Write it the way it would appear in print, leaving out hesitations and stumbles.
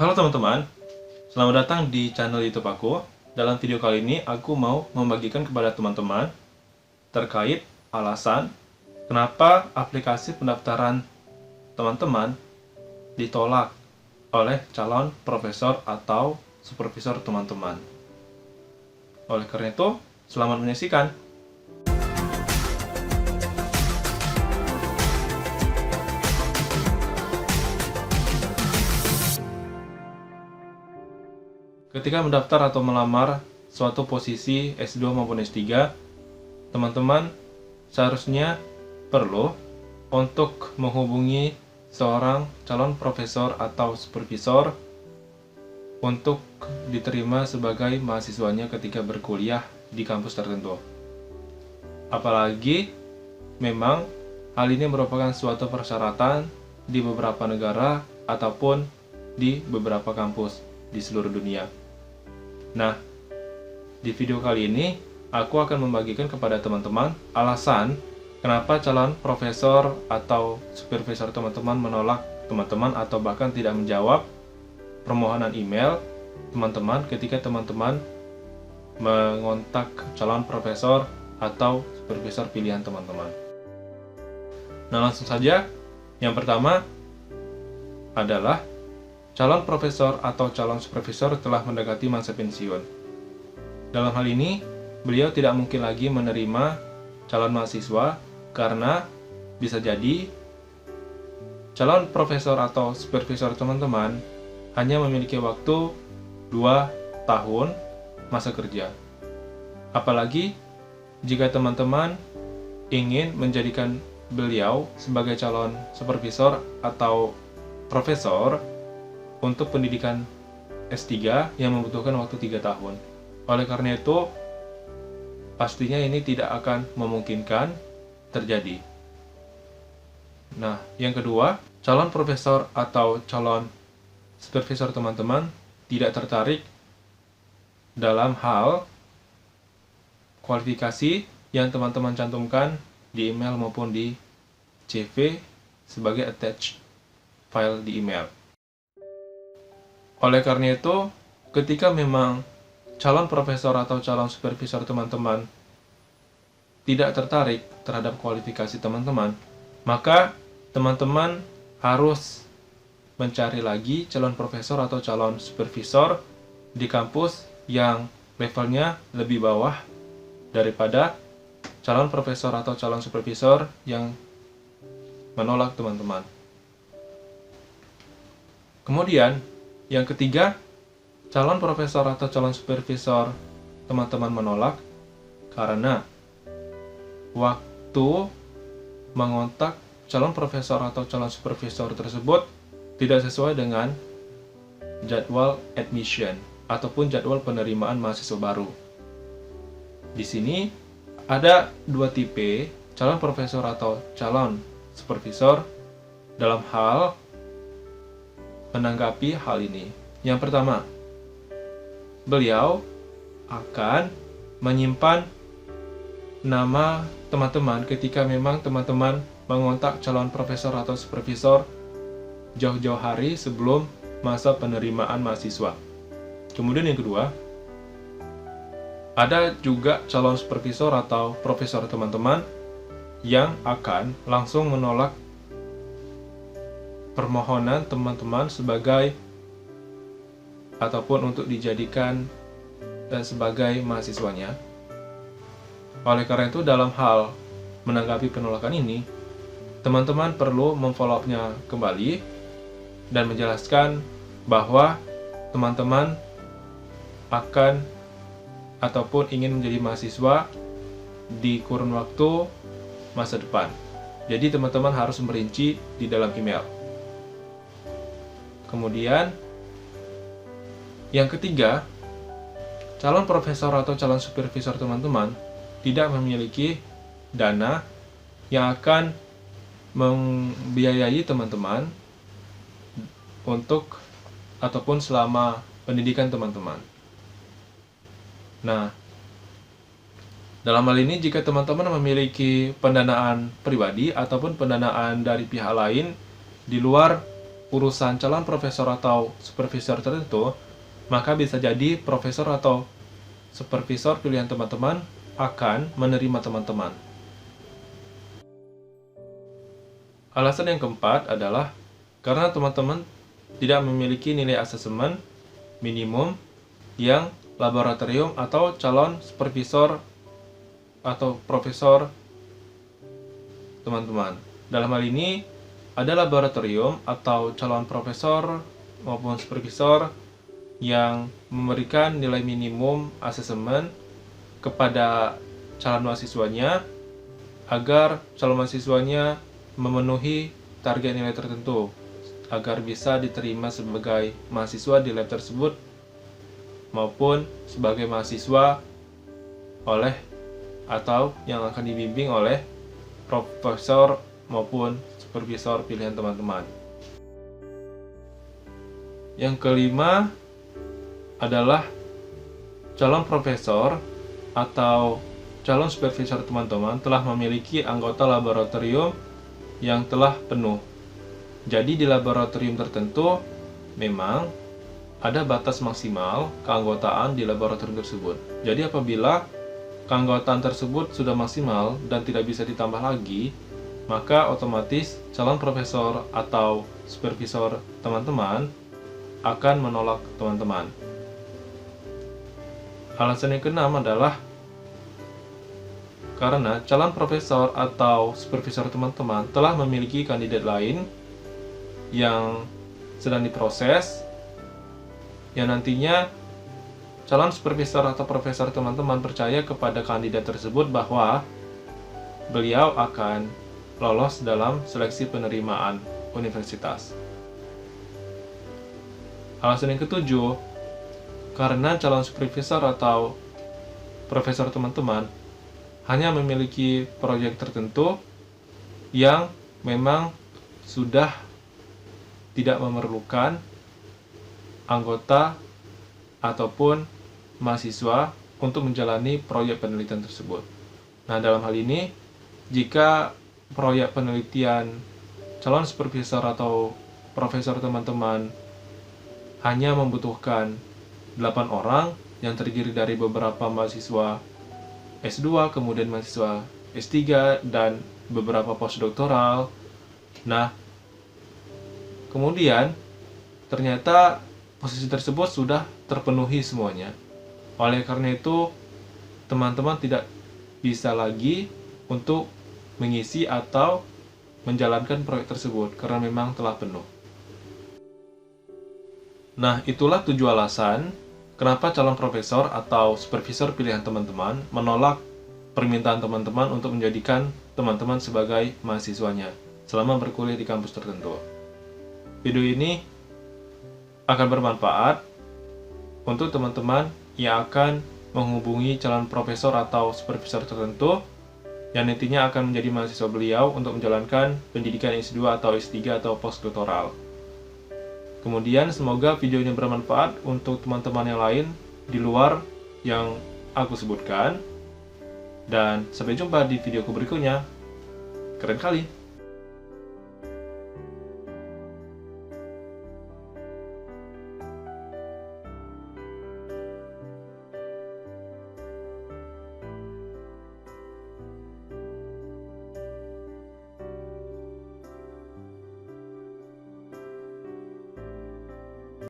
Halo teman-teman, selamat datang di channel YouTube aku. Dalam video kali ini, aku mau membagikan kepada teman-teman terkait alasan kenapa aplikasi pendaftaran teman-teman ditolak oleh calon profesor atau supervisor teman-teman. Oleh karena itu, selamat menyaksikan. Ketika mendaftar atau melamar suatu posisi S2 maupun S3, teman-teman seharusnya perlu untuk menghubungi seorang calon profesor atau supervisor untuk diterima sebagai mahasiswanya ketika berkuliah di kampus tertentu. Apalagi memang hal ini merupakan suatu persyaratan di beberapa negara ataupun di beberapa kampus di seluruh dunia. Nah, di video kali ini aku akan membagikan kepada teman-teman alasan kenapa calon profesor atau supervisor teman-teman menolak teman-teman atau bahkan tidak menjawab permohonan email teman-teman ketika teman-teman mengontak calon profesor atau supervisor pilihan teman-teman. Nah, langsung saja. Yang pertama adalah calon profesor atau calon supervisor telah mendekati masa pensiun. Dalam hal ini, beliau tidak mungkin lagi menerima calon mahasiswa karena bisa jadi calon profesor atau supervisor teman-teman hanya memiliki waktu 2 tahun masa kerja. Apalagi jika teman-teman ingin menjadikan beliau sebagai calon supervisor atau profesor untuk pendidikan S3 yang membutuhkan waktu 3 tahun. Oleh karena itu, pastinya ini tidak akan memungkinkan terjadi. Nah, yang kedua, calon profesor atau calon supervisor teman-teman tidak tertarik dalam hal kualifikasi yang teman-teman cantumkan di email maupun di CV sebagai attached file di email. Oleh karena itu, ketika memang calon profesor atau calon supervisor teman-teman tidak tertarik terhadap kualifikasi teman-teman, maka teman-teman harus mencari lagi calon profesor atau calon supervisor di kampus yang levelnya lebih bawah daripada calon profesor atau calon supervisor yang menolak teman-teman. Kemudian, yang ketiga, calon profesor atau calon supervisor teman-teman menolak karena waktu mengontak calon profesor atau calon supervisor tersebut tidak sesuai dengan jadwal admission ataupun jadwal penerimaan mahasiswa baru. Di sini ada 2 tipe calon profesor atau calon supervisor dalam hal menanggapi hal ini. Yang pertama, beliau akan menyimpan nama teman-teman ketika memang teman-teman mengontak calon profesor atau supervisor jauh-jauh hari sebelum masa penerimaan mahasiswa. Kemudian yang kedua, ada juga calon supervisor atau profesor teman-teman yang akan langsung menolak permohonan teman-teman sebagai ataupun untuk dijadikan dan sebagai mahasiswanya. Oleh karena itu, dalam hal menanggapi penolakan ini, teman-teman perlu memfollow up-nya kembali dan menjelaskan bahwa teman-teman akan ataupun ingin menjadi mahasiswa di kurun waktu masa depan. Jadi teman-teman harus merinci di dalam email. Kemudian, yang ketiga, calon profesor atau calon supervisor teman-teman tidak memiliki dana yang akan membiayai teman-teman untuk ataupun selama pendidikan teman-teman. Nah, dalam hal ini jika teman-teman memiliki pendanaan pribadi ataupun pendanaan dari pihak lain di luar urusan calon profesor atau supervisor tertentu, maka bisa jadi profesor atau supervisor pilihan teman-teman akan menerima teman-teman. Alasan yang keempat adalah karena teman-teman tidak memiliki nilai asesmen minimum yang laboratorium atau calon supervisor atau profesor teman-teman. Dalam hal ini, ada laboratorium atau calon profesor maupun supervisor yang memberikan nilai minimum asesmen kepada calon mahasiswanya agar calon mahasiswanya memenuhi target nilai tertentu agar bisa diterima sebagai mahasiswa di lab tersebut maupun sebagai mahasiswa oleh atau yang akan dibimbing oleh profesor maupun supervisor pilihan teman-teman. Yang kelima adalah calon profesor atau calon supervisor teman-teman telah memiliki anggota laboratorium yang telah penuh. Jadi di laboratorium tertentu memang ada batas maksimal keanggotaan di laboratorium tersebut. Jadi apabila keanggotaan tersebut sudah maksimal dan tidak bisa ditambah lagi, maka otomatis calon profesor atau supervisor teman-teman akan menolak teman-teman. Alasan yang keenam adalah karena calon profesor atau supervisor teman-teman telah memiliki kandidat lain yang sedang diproses, yang nantinya calon supervisor atau profesor teman-teman percaya kepada kandidat tersebut bahwa beliau akan lolos dalam seleksi penerimaan universitas. Alasan yang ketujuh, karena calon supervisor atau profesor teman-teman hanya memiliki proyek tertentu yang memang sudah tidak memerlukan anggota ataupun mahasiswa untuk menjalani proyek penelitian tersebut. Nah, dalam hal ini, jika proyek penelitian calon supervisor atau profesor teman-teman hanya membutuhkan 8 orang yang terdiri dari beberapa mahasiswa S2, kemudian mahasiswa S3, dan beberapa postdoktoral. Nah, kemudian ternyata posisi tersebut sudah terpenuhi semuanya. Oleh karena itu, teman-teman tidak bisa lagi untuk mengisi atau menjalankan proyek tersebut karena memang telah penuh. Nah, itulah 7 alasan kenapa calon profesor atau supervisor pilihan teman-teman menolak permintaan teman-teman untuk menjadikan teman-teman sebagai mahasiswanya selama berkuliah di kampus tertentu. Video ini akan bermanfaat untuk teman-teman yang akan menghubungi calon profesor atau supervisor tertentu yang nantinya akan menjadi mahasiswa beliau untuk menjalankan pendidikan S2 atau S3 atau postdoktoral. Kemudian semoga video ini bermanfaat untuk teman-teman yang lain di luar yang aku sebutkan. Dan sampai jumpa di videoku berikutnya. Keren kali!